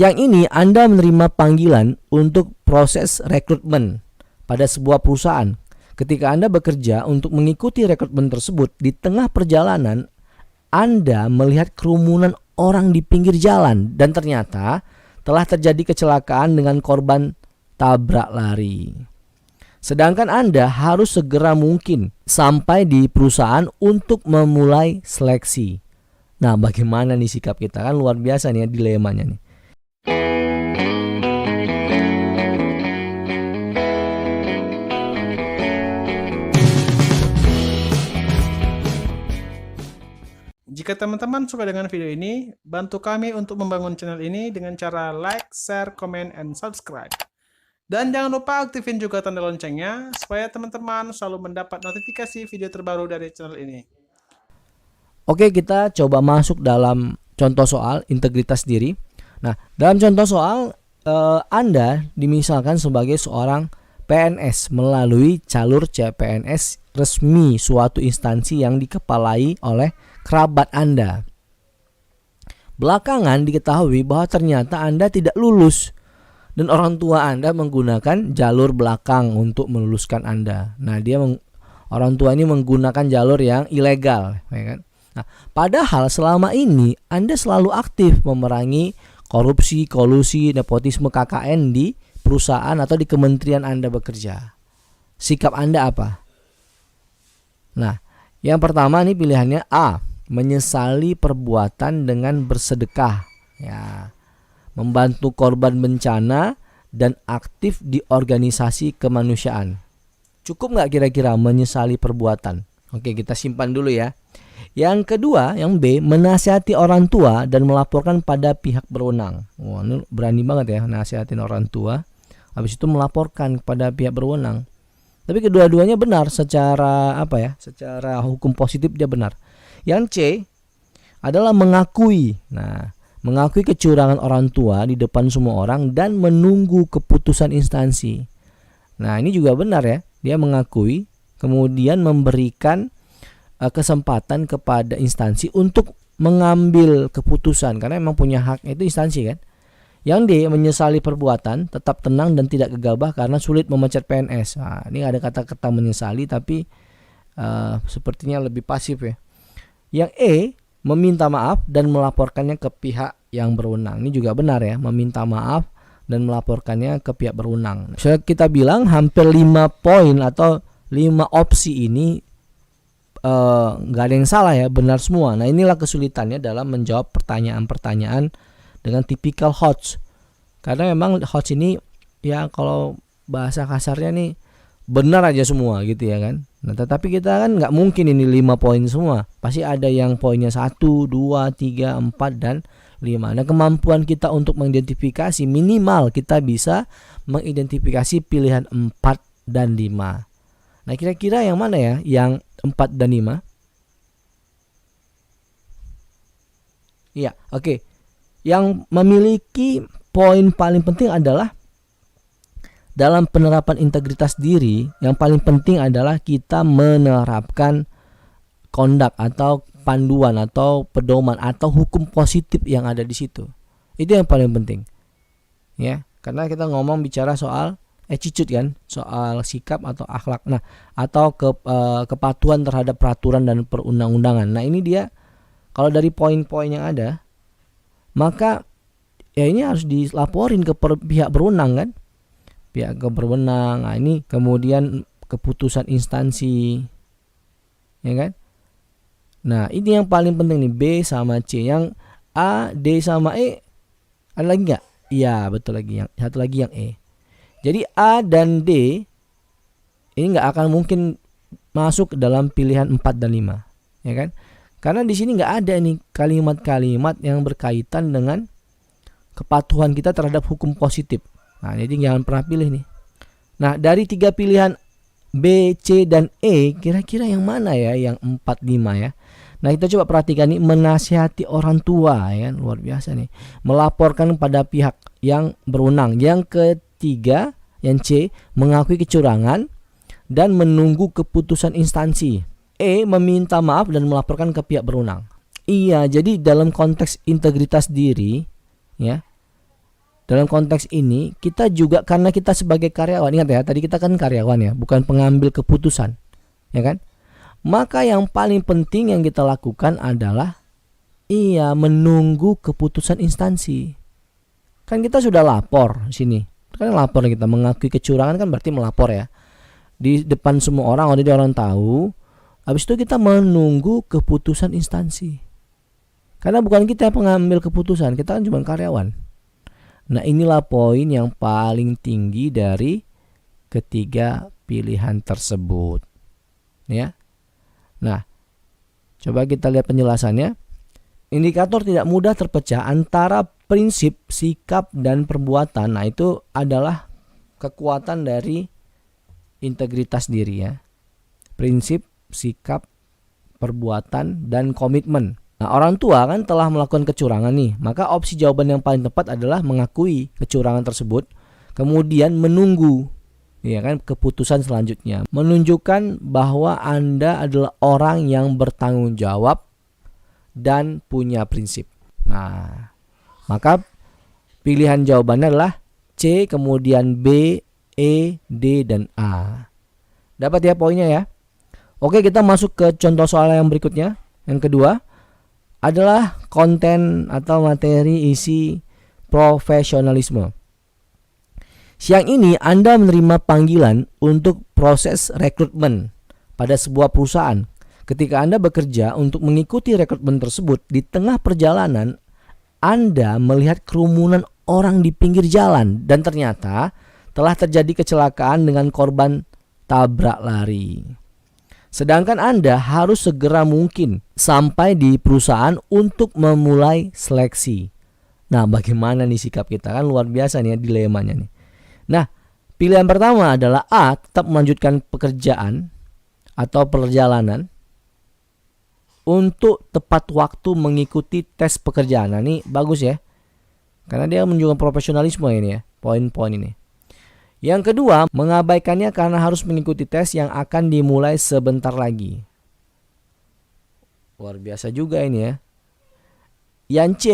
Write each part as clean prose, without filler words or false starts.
Siang ini Anda menerima panggilan untuk proses rekrutmen pada sebuah perusahaan. Ketika Anda bekerja untuk mengikuti rekrutmen tersebut, di tengah perjalanan Anda melihat kerumunan orang di pinggir jalan dan ternyata telah terjadi kecelakaan dengan korban tabrak lari. Sedangkan Anda harus segera mungkin sampai di perusahaan untuk memulai seleksi. Nah, bagaimana nih sikap kita? Kan luar biasa nih ya dilemanya nih. Jika teman-teman suka dengan video ini, bantu kami untuk membangun channel ini dengan cara like, share, comment, and subscribe. Dan jangan lupa aktifin juga tanda loncengnya, supaya teman-teman selalu mendapat notifikasi video terbaru dari channel ini. Oke, kita coba masuk dalam contoh soal integritas diri. Nah, dalam contoh soal, Anda dimisalkan sebagai seorang PNS melalui jalur CPNS resmi suatu instansi yang dikepalai oleh kerabat Anda. Belakangan diketahui bahwa ternyata Anda tidak lulus dan orang tua Anda menggunakan jalur belakang untuk meluluskan Anda. Nah, orang tua ini menggunakan jalur yang ilegal, ya kan? Nah, padahal selama ini Anda selalu aktif memerangi korupsi, kolusi, nepotisme KKN di perusahaan atau di kementerian Anda bekerja. Sikap Anda apa? Nah, yang pertama nih pilihannya A, menyesali perbuatan dengan bersedekah, ya, membantu korban bencana dan aktif di organisasi kemanusiaan. Cukup nggak kira-kira menyesali perbuatan? Oke, kita simpan dulu ya. Yang kedua, yang B, menasihati orang tua dan melaporkan pada pihak berwenang. Wah, ini berani banget ya, nasihatin orang tua, habis itu melaporkan kepada pihak berwenang. Tapi kedua-duanya benar secara secara hukum positif dia benar. Yang C adalah mengakui. Nah, mengakui kecurangan orang tua di depan semua orang dan menunggu keputusan instansi. Nah, ini juga benar ya. Dia mengakui, kemudian memberikan kesempatan kepada instansi untuk mengambil keputusan karena memang punya hak itu instansi kan. Yang D, menyesali perbuatan, tetap tenang dan tidak gegabah karena sulit memecat PNS. Nah, ini ada kata-kata menyesali tapi sepertinya lebih pasif ya. Yang E, meminta maaf dan melaporkannya ke pihak yang berwenang. Ini juga benar ya, meminta maaf dan melaporkannya ke pihak berwenang. So, kita bilang hampir 5 poin atau 5 opsi ini nggak ada yang salah ya, benar semua. Nah, inilah kesulitannya dalam menjawab pertanyaan-pertanyaan dengan tipikal HOTS. Karena memang HOTS ini ya kalau bahasa kasarnya nih benar aja semua gitu ya kan. Nah, tetapi kita kan nggak mungkin ini 5 poin semua. Pasti ada yang poinnya 1, 2, 3, 4, dan 5. Nah, kemampuan kita untuk mengidentifikasi minimal kita bisa mengidentifikasi pilihan 4 dan 5. Nah, kira-kira yang mana ya yang 4 dan 5? Iya, oke. Yang memiliki poin paling penting adalah dalam penerapan integritas diri, yang paling penting adalah kita menerapkan kondak atau panduan atau pedoman atau hukum positif yang ada di situ. Itu yang paling penting. Ya, karena kita bicara soal attitude kan, soal sikap atau akhlak. Nah, atau kepatuhan terhadap peraturan dan perundang-undangan. Nah, ini dia kalau dari poin-poin yang ada, maka ya ini harus dilaporin ke pihak berwenang kan, pihak berwenang. Nah, ini kemudian keputusan instansi, ya kan. Nah, ini yang paling penting nih, B sama C. Yang A, D sama E ada lagi nggak? Iya, betul lagi, yang satu lagi yang E. Jadi A dan D ini nggak akan mungkin masuk dalam pilihan 4 dan 5, ya kan? Karena di sini nggak ada nih kalimat-kalimat yang berkaitan dengan kepatuhan kita terhadap hukum positif. Nah, jadi jangan pernah pilih nih. Nah, dari 3 pilihan B, C, dan E, kira-kira yang mana ya yang 4, 5 ya? Nah, kita coba perhatikan nih, menasihati orang tua ya, luar biasa nih. Melaporkan pada pihak yang berwenang. Yang ketiga, yang C, mengakui kecurangan dan menunggu keputusan instansi. E, meminta maaf dan melaporkan ke pihak berwenang. Iya, jadi dalam konteks integritas diri ya, dalam konteks ini kita juga, karena kita sebagai karyawan, ingat ya, tadi kita kan karyawan ya, bukan pengambil keputusan, ya kan? Maka yang paling penting yang kita lakukan adalah menunggu keputusan instansi. Kan kita sudah lapor di sini. Kan lapor kita mengakui kecurangan kan berarti melapor ya. Di depan semua orang, jadi orang tahu. Habis itu kita menunggu keputusan instansi. Karena bukan kita yang pengambil keputusan, kita kan cuma karyawan. Nah, inilah poin yang paling tinggi dari ketiga pilihan tersebut. Ya. Nah, coba kita lihat penjelasannya. Indikator tidak mudah terpecah antara prinsip, sikap, dan perbuatan. Nah, itu adalah kekuatan dari integritas diri ya. Prinsip, sikap, perbuatan, dan komitmen. Nah, orang tua kan telah melakukan kecurangan nih. Maka opsi jawaban yang paling tepat adalah mengakui kecurangan tersebut, kemudian menunggu ya kan keputusan selanjutnya, menunjukkan bahwa Anda adalah orang yang bertanggung jawab dan punya prinsip. Nah, maka pilihan jawabannya adalah C, kemudian B, E, D, dan A. Dapat ya poinnya ya. Oke, kita masuk ke contoh soal yang berikutnya. Yang kedua adalah konten atau materi isi profesionalisme. Siang ini Anda menerima panggilan untuk proses rekrutmen pada sebuah perusahaan. Ketika Anda bekerja untuk mengikuti rekrutmen tersebut, di tengah perjalanan Anda melihat kerumunan orang di pinggir jalan dan ternyata telah terjadi kecelakaan dengan korban tabrak lari. Sedangkan Anda harus segera mungkin sampai di perusahaan untuk memulai seleksi. Nah, bagaimana nih sikap kita? Kan luar biasa nih ya dilemanya nih. Nah, pilihan pertama adalah A, tetap melanjutkan pekerjaan atau perjalanan untuk tepat waktu mengikuti tes pekerjaan. Nah, ini bagus ya. Karena dia menunjukkan profesionalisme ini ya, poin-poin ini. Yang kedua, mengabaikannya karena harus mengikuti tes yang akan dimulai sebentar lagi. Luar biasa juga ini ya. Yang C,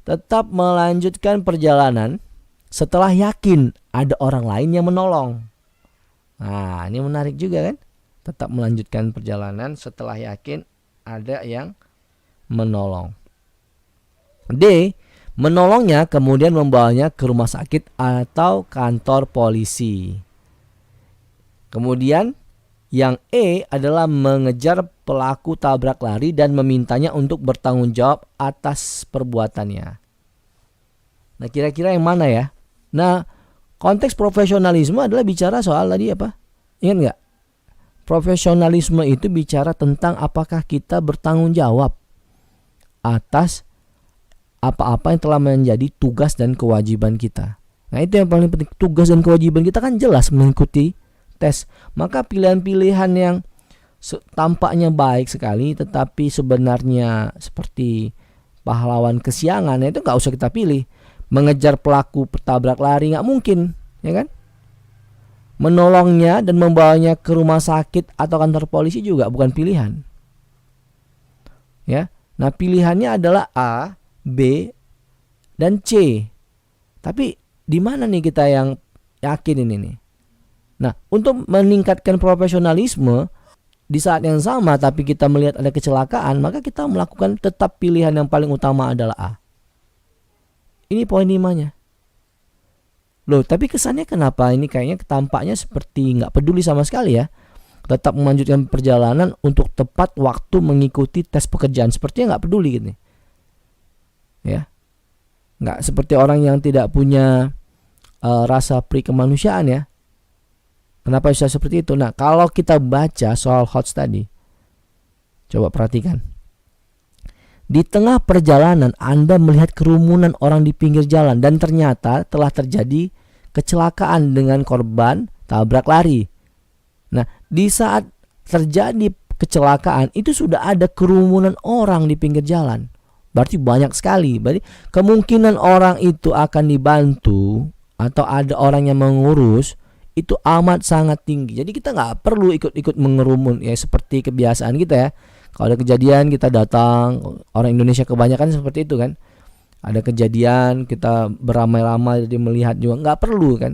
tetap melanjutkan perjalanan setelah yakin ada orang lain yang menolong. Nah, ini menarik juga kan? Tetap melanjutkan perjalanan setelah yakin ada yang menolong. D, menolongnya kemudian membawanya ke rumah sakit atau kantor polisi. Kemudian yang E adalah mengejar pelaku tabrak lari dan memintanya untuk bertanggung jawab atas perbuatannya. Nah, kira-kira yang mana ya? Nah, konteks profesionalisme adalah bicara soal tadi apa? Ingat nggak? Profesionalisme itu bicara tentang apakah kita bertanggung jawab atas apa-apa yang telah menjadi tugas dan kewajiban kita. Nah, itu yang paling penting. Tugas dan kewajiban kita kan jelas mengikuti tes. Maka pilihan-pilihan yang tampaknya baik sekali tetapi sebenarnya seperti pahlawan kesiangan, itu nggak usah kita pilih. Mengejar pelaku tabrak lari nggak mungkin, ya kan? Menolongnya dan membawanya ke rumah sakit atau kantor polisi juga bukan pilihan. Ya, nah pilihannya adalah A, B, dan C. Tapi di mana nih kita yang yakin ini nih? Nah, untuk meningkatkan profesionalisme di saat yang sama tapi kita melihat ada kecelakaan, maka kita melakukan tetap pilihan yang paling utama adalah A. Ini poin 5-nya. Loh, tapi kesannya kenapa ini kayaknya tampaknya seperti nggak peduli sama sekali ya. Tetap melanjutkan perjalanan untuk tepat waktu mengikuti tes pekerjaan. Sepertinya nggak peduli gitu. Ya. Nggak seperti orang yang tidak punya rasa pri kemanusiaan ya. Kenapa bisa seperti itu? Nah, kalau kita baca soal HOTS tadi, coba perhatikan. Di tengah perjalanan Anda melihat kerumunan orang di pinggir jalan dan ternyata telah terjadi kecelakaan dengan korban tabrak lari. Nah, di saat terjadi kecelakaan itu sudah ada kerumunan orang di pinggir jalan. Berarti banyak sekali. Berarti kemungkinan orang itu akan dibantu atau ada orang yang mengurus itu amat sangat tinggi. Jadi kita nggak perlu ikut-ikut mengerumun ya seperti kebiasaan kita ya. Kalau ada kejadian kita datang, orang Indonesia kebanyakan seperti itu kan. ada kejadian kita beramai-ramai jadi melihat juga nggak perlu kan,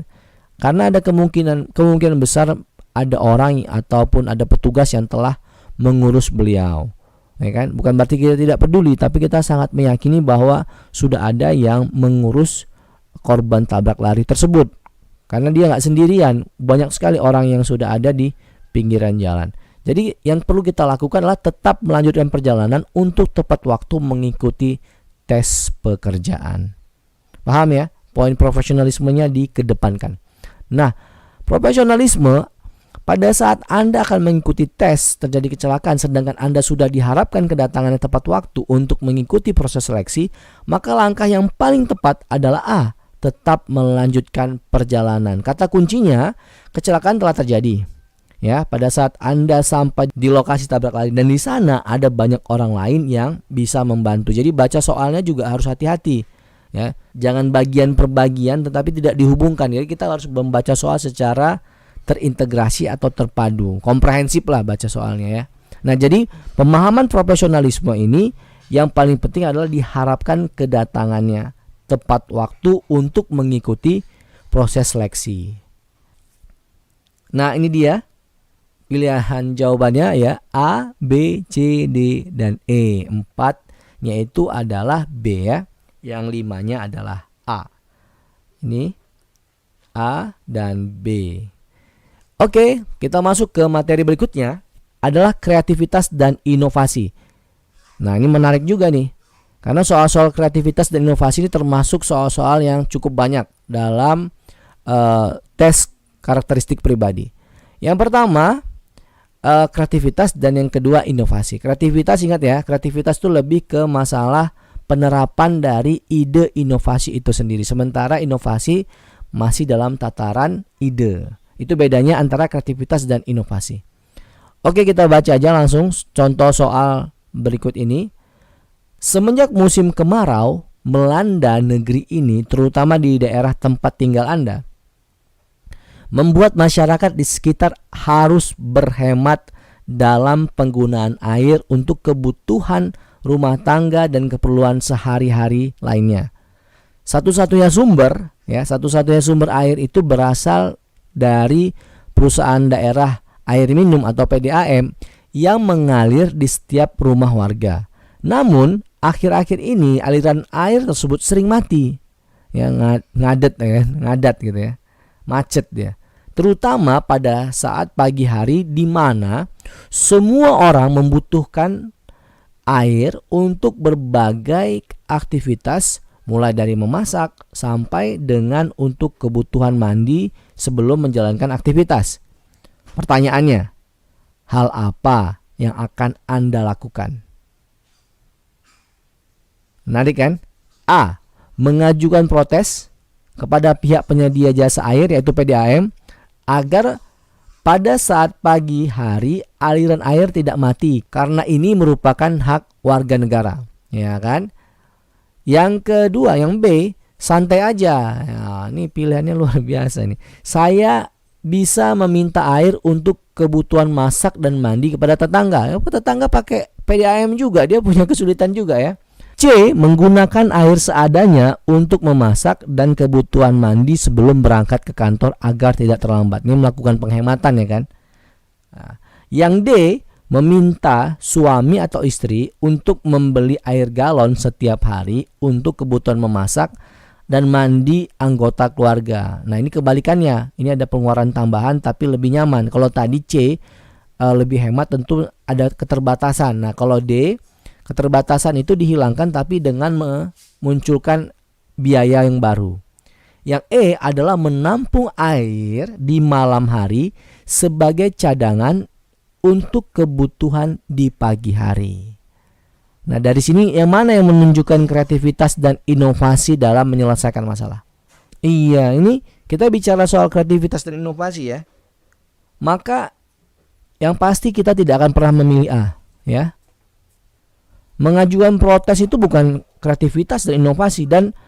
karena ada kemungkinan besar ada orang ataupun ada petugas yang telah mengurus beliau, ya kan. Bukan berarti kita tidak peduli, tapi kita sangat meyakini bahwa sudah ada yang mengurus korban tabrak lari tersebut, karena dia nggak sendirian, banyak sekali orang yang sudah ada di pinggiran jalan. Jadi yang perlu kita lakukan adalah tetap melanjutkan perjalanan untuk tepat waktu mengikuti tes pekerjaan. Paham ya? Poin profesionalismenya dikedepankan. Nah, profesionalisme pada saat Anda akan mengikuti tes terjadi kecelakaan sedangkan Anda sudah diharapkan kedatangannya tepat waktu untuk mengikuti proses seleksi, maka langkah yang paling tepat adalah A. Tetap melanjutkan perjalanan. Kata kuncinya, kecelakaan telah terjadi. Ya, pada saat Anda sampai di lokasi tabrak lari dan di sana ada banyak orang lain yang bisa membantu. Jadi baca soalnya juga harus hati-hati. Ya, jangan bagian per bagian tetapi tidak dihubungkan. Jadi kita harus membaca soal secara terintegrasi atau terpadu, komprehensif lah baca soalnya ya. Nah, jadi pemahaman profesionalisme ini yang paling penting adalah diharapkan kedatangannya tepat waktu untuk mengikuti proses seleksi. Nah, ini dia pilihan jawabannya ya, A, B, C, D, dan E. 4-nya itu adalah B ya. Yang 5-nya adalah A. Ini A dan B. Oke, kita masuk ke materi berikutnya adalah kreativitas dan inovasi. Nah, ini menarik juga nih. Karena soal-soal kreativitas dan inovasi ini termasuk soal-soal yang cukup banyak dalam tes karakteristik pribadi. Yang pertama kreativitas dan yang kedua inovasi. Kreativitas, ingat ya, kreativitas itu lebih ke masalah penerapan dari ide inovasi itu sendiri. Sementara inovasi masih dalam tataran ide. Itu bedanya antara kreativitas dan inovasi. Oke, kita baca aja langsung contoh soal berikut ini. Semenjak musim kemarau melanda negeri ini, terutama di daerah tempat tinggal Anda, membuat masyarakat di sekitar harus berhemat dalam penggunaan air untuk kebutuhan rumah tangga dan keperluan sehari-hari lainnya. Satu-satunya sumber air itu berasal dari perusahaan daerah air minum atau PDAM yang mengalir di setiap rumah warga. Namun akhir-akhir ini aliran air tersebut sering mati, ya ngadat gitu ya. Macet dia, terutama pada saat pagi hari di mana semua orang membutuhkan air untuk berbagai aktivitas, mulai dari memasak sampai dengan untuk kebutuhan mandi sebelum menjalankan aktivitas. Pertanyaannya, hal apa yang akan Anda lakukan? Menarik kan? A. Mengajukan protes kepada pihak penyedia jasa air yaitu PDAM agar pada saat pagi hari aliran air tidak mati karena ini merupakan hak warga negara, ya kan? Yang kedua, yang B, santai aja. Ya, ini pilihannya luar biasa nih. Saya bisa meminta air untuk kebutuhan masak dan mandi kepada tetangga. Tetangga pakai PDAM juga, dia punya kesulitan juga ya. C. Menggunakan air seadanya untuk memasak dan kebutuhan mandi sebelum berangkat ke kantor agar tidak terlambat. Ini melakukan penghematan ya kan. Nah, yang D. Meminta suami atau istri untuk membeli air galon setiap hari untuk kebutuhan memasak dan mandi anggota keluarga. Nah, ini kebalikannya. Ini ada pengeluaran tambahan tapi lebih nyaman. Kalau tadi C lebih hemat, tentu ada keterbatasan. Nah, kalau D, keterbatasan itu dihilangkan tapi dengan memunculkan biaya yang baru. Yang E adalah menampung air di malam hari sebagai cadangan untuk kebutuhan di pagi hari. Nah, dari sini yang mana yang menunjukkan kreativitas dan inovasi dalam menyelesaikan masalah? Iya, ini kita bicara soal kreativitas dan inovasi ya. Maka yang pasti kita tidak akan pernah memilih A, ya. Mengajukan protes itu bukan kreativitas dan inovasi, dan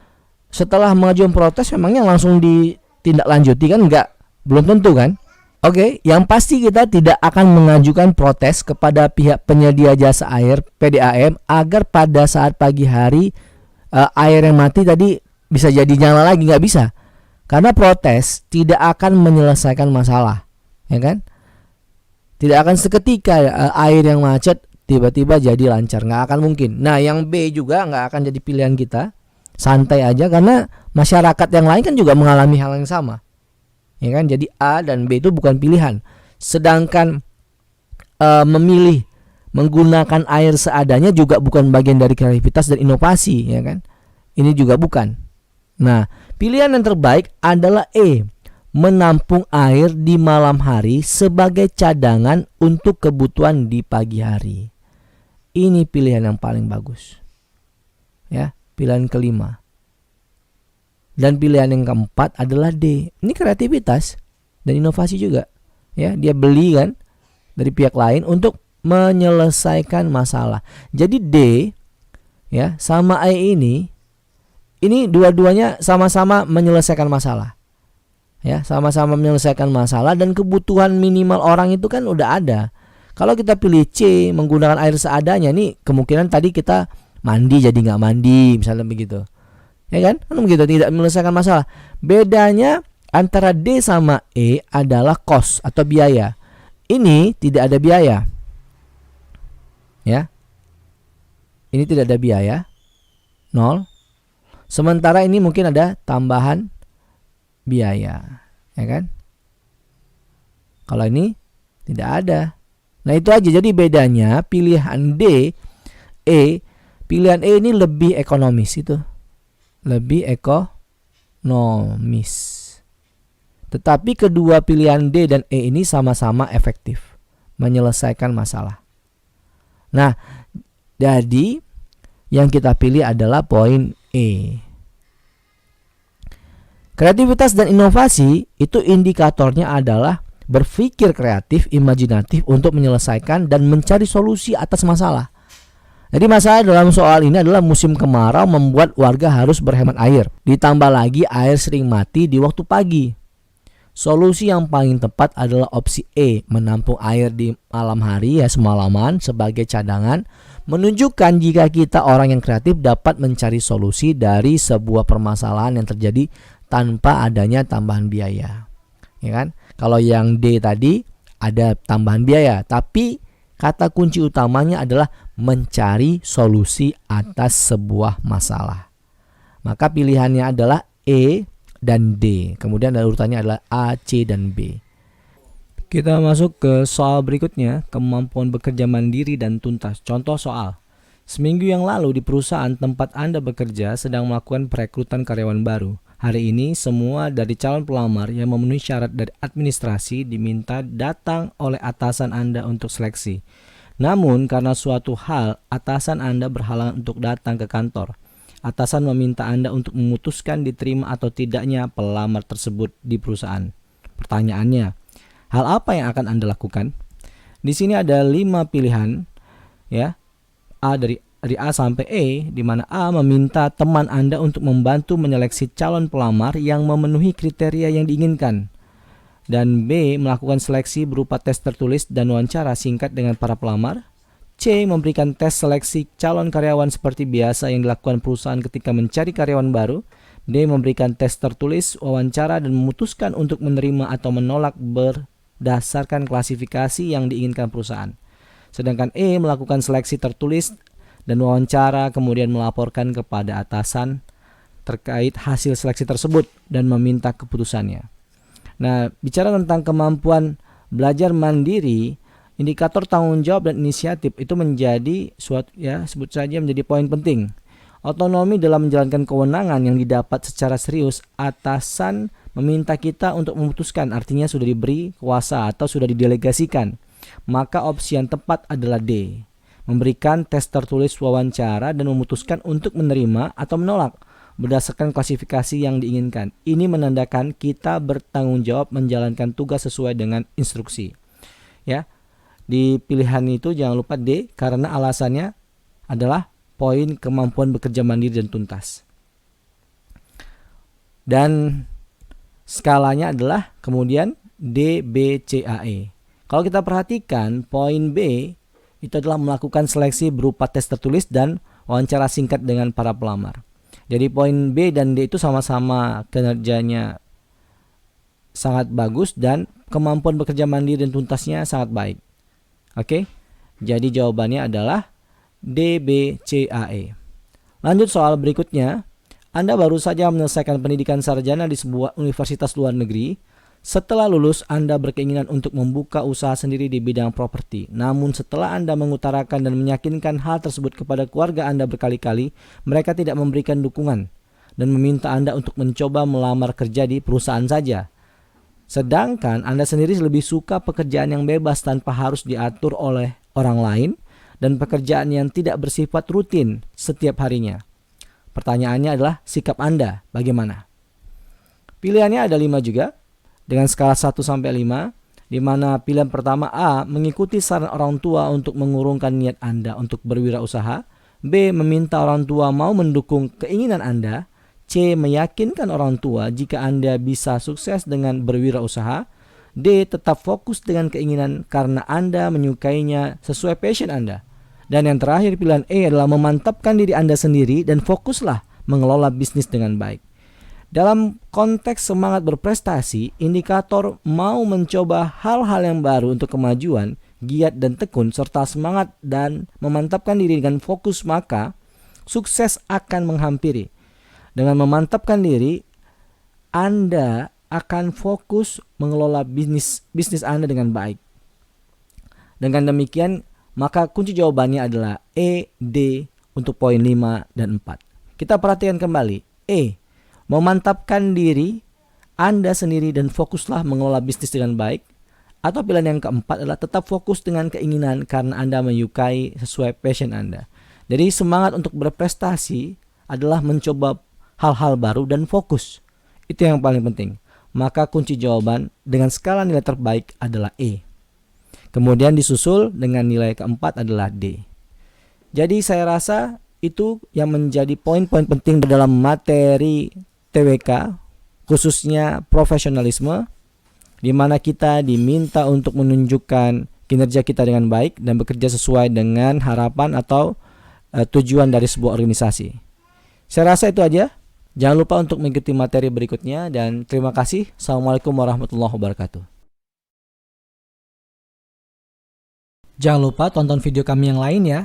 setelah mengajukan protes memangnya langsung ditindaklanjuti kan? Enggak, belum tentu kan? Oke, yang pasti kita tidak akan mengajukan protes kepada pihak penyedia jasa air PDAM agar pada saat pagi hari air yang mati tadi bisa jadi nyala lagi, nggak bisa. Karena protes tidak akan menyelesaikan masalah, ya kan? Tidak akan seketika air yang macet tiba-tiba jadi lancar, nggak akan mungkin. Nah, yang B juga nggak akan jadi pilihan kita. Santai aja, karena masyarakat yang lain kan juga mengalami hal yang sama, ya kan? Jadi A dan B itu bukan pilihan. Sedangkan memilih menggunakan air seadanya juga bukan bagian dari kreativitas dan inovasi, ya kan? Ini juga bukan. Nah, pilihan yang terbaik adalah E, menampung air di malam hari sebagai cadangan untuk kebutuhan di pagi hari. Ini pilihan yang paling bagus. Ya, pilihan kelima. Dan pilihan yang keempat adalah D. Ini kreativitas dan inovasi juga. Ya, dia beli kan dari pihak lain untuk menyelesaikan masalah. Jadi D ya sama E ini dua-duanya sama-sama menyelesaikan masalah. Ya, sama-sama menyelesaikan masalah dan kebutuhan minimal orang itu kan udah ada. Kalau kita pilih C, menggunakan air seadanya, nih kemungkinan tadi kita mandi jadi nggak mandi, misalnya begitu. Ya kan? Kan begitu, tidak menyelesaikan masalah. Bedanya antara D sama E adalah cost atau biaya. Ini tidak ada biaya. Ya. Ini tidak ada biaya. 0. Sementara ini mungkin ada tambahan biaya, ya kan? Kalau ini tidak ada. Nah, itu aja. Jadi bedanya pilihan D, E, pilihan E ini lebih ekonomis itu. Lebih ekonomis. Tetapi kedua pilihan D dan E ini sama-sama efektif menyelesaikan masalah. Nah, jadi yang kita pilih adalah poin E. Kreativitas dan inovasi itu indikatornya adalah berpikir kreatif, imajinatif untuk menyelesaikan dan mencari solusi atas masalah. Jadi masalah dalam soal ini adalah musim kemarau membuat warga harus berhemat air. Ditambah lagi air sering mati di waktu pagi. Solusi yang paling tepat adalah opsi E, menampung air di malam hari ya semalaman sebagai cadangan, menunjukkan jika kita orang yang kreatif dapat mencari solusi dari sebuah permasalahan yang terjadi tanpa adanya tambahan biaya. Ya kan? Kalau yang D tadi ada tambahan biaya, tapi kata kunci utamanya adalah mencari solusi atas sebuah masalah. Maka pilihannya adalah E dan D. Kemudian urutannya adalah A, C, dan B. Kita masuk ke soal berikutnya, kemampuan bekerja mandiri dan tuntas. Contoh soal. Seminggu yang lalu di perusahaan tempat Anda bekerja sedang melakukan perekrutan karyawan baru. Hari ini semua dari calon pelamar yang memenuhi syarat dari administrasi diminta datang oleh atasan Anda untuk seleksi. Namun karena suatu hal atasan Anda berhalangan untuk datang ke kantor. Atasan meminta Anda untuk memutuskan diterima atau tidaknya pelamar tersebut di perusahaan. Pertanyaannya, hal apa yang akan Anda lakukan? Di sini ada 5 pilihan ya. Dari A sampai E, di mana A meminta teman Anda untuk membantu menyeleksi calon pelamar yang memenuhi kriteria yang diinginkan. Dan B melakukan seleksi berupa tes tertulis dan wawancara singkat dengan para pelamar. C memberikan tes seleksi calon karyawan seperti biasa yang dilakukan perusahaan ketika mencari karyawan baru. D memberikan tes tertulis, wawancara dan memutuskan untuk menerima atau menolak berdasarkan klasifikasi yang diinginkan perusahaan. Sedangkan E melakukan seleksi tertulis dan wawancara, kemudian melaporkan kepada atasan terkait hasil seleksi tersebut dan meminta keputusannya. Nah, bicara tentang kemampuan belajar mandiri, indikator tanggung jawab dan inisiatif itu menjadi suatu sebut saja menjadi poin penting. Otonomi dalam menjalankan kewenangan yang didapat secara serius, atasan meminta kita untuk memutuskan, artinya sudah diberi kuasa atau sudah didelegasikan. Maka opsi yang tepat adalah D. Memberikan tes tertulis, wawancara dan memutuskan untuk menerima atau menolak berdasarkan klasifikasi yang diinginkan. Ini menandakan kita bertanggung jawab menjalankan tugas sesuai dengan instruksi. Ya. Di pilihan itu jangan lupa D karena alasannya adalah poin kemampuan bekerja mandiri dan tuntas. Dan skalanya adalah kemudian D, B, C, A, E. Kalau kita perhatikan poin B itu adalah melakukan seleksi berupa tes tertulis dan wawancara singkat dengan para pelamar. Jadi poin B dan D itu sama-sama kinerjanya sangat bagus dan kemampuan bekerja mandiri dan tuntasnya sangat baik. Oke. Jadi jawabannya adalah D, B, C, A, E. Lanjut soal berikutnya. Anda baru saja menyelesaikan pendidikan sarjana di sebuah universitas luar negeri. Setelah lulus, Anda berkeinginan untuk membuka usaha sendiri di bidang properti. Namun setelah Anda mengutarakan dan meyakinkan hal tersebut kepada keluarga Anda berkali-kali, mereka tidak memberikan dukungan dan meminta Anda untuk mencoba melamar kerja di perusahaan saja. Sedangkan Anda sendiri lebih suka pekerjaan yang bebas tanpa harus diatur oleh orang lain dan pekerjaan yang tidak bersifat rutin setiap harinya. Pertanyaannya adalah sikap Anda bagaimana? Pilihannya ada 5 juga. Dengan skala 1-5, di mana pilihan pertama A, mengikuti saran orang tua untuk mengurungkan niat Anda untuk berwirausaha. B, meminta orang tua mau mendukung keinginan Anda. C, meyakinkan orang tua jika Anda bisa sukses dengan berwirausaha. D, tetap fokus dengan keinginan karena Anda menyukainya sesuai passion Anda. Dan yang terakhir pilihan E adalah memantapkan diri Anda sendiri dan fokuslah mengelola bisnis dengan baik. Dalam konteks semangat berprestasi, indikator mau mencoba hal-hal yang baru untuk kemajuan, giat dan tekun, serta semangat dan memantapkan diri dengan fokus, maka sukses akan menghampiri. Dengan memantapkan diri, Anda akan fokus mengelola bisnis Anda dengan baik. Dengan demikian, maka kunci jawabannya adalah E, D untuk poin 5 dan 4. Kita perhatikan kembali. E, memantapkan diri Anda sendiri dan fokuslah mengelola bisnis dengan baik. Atau pilihan yang keempat adalah tetap fokus dengan keinginan karena Anda menyukai sesuai passion Anda. Jadi semangat untuk berprestasi adalah mencoba hal-hal baru dan fokus. Itu yang paling penting. Maka kunci jawaban dengan skala nilai terbaik adalah E. Kemudian disusul dengan nilai keempat adalah D. Jadi saya rasa itu yang menjadi poin-poin penting dalam materi TWK, khususnya profesionalisme, di mana kita diminta untuk menunjukkan kinerja kita dengan baik dan bekerja sesuai dengan harapan atau tujuan dari sebuah organisasi. Saya rasa itu aja. Jangan lupa untuk mengikuti materi berikutnya dan terima kasih. Assalamualaikum warahmatullahi wabarakatuh. Jangan lupa tonton video kami yang lain ya.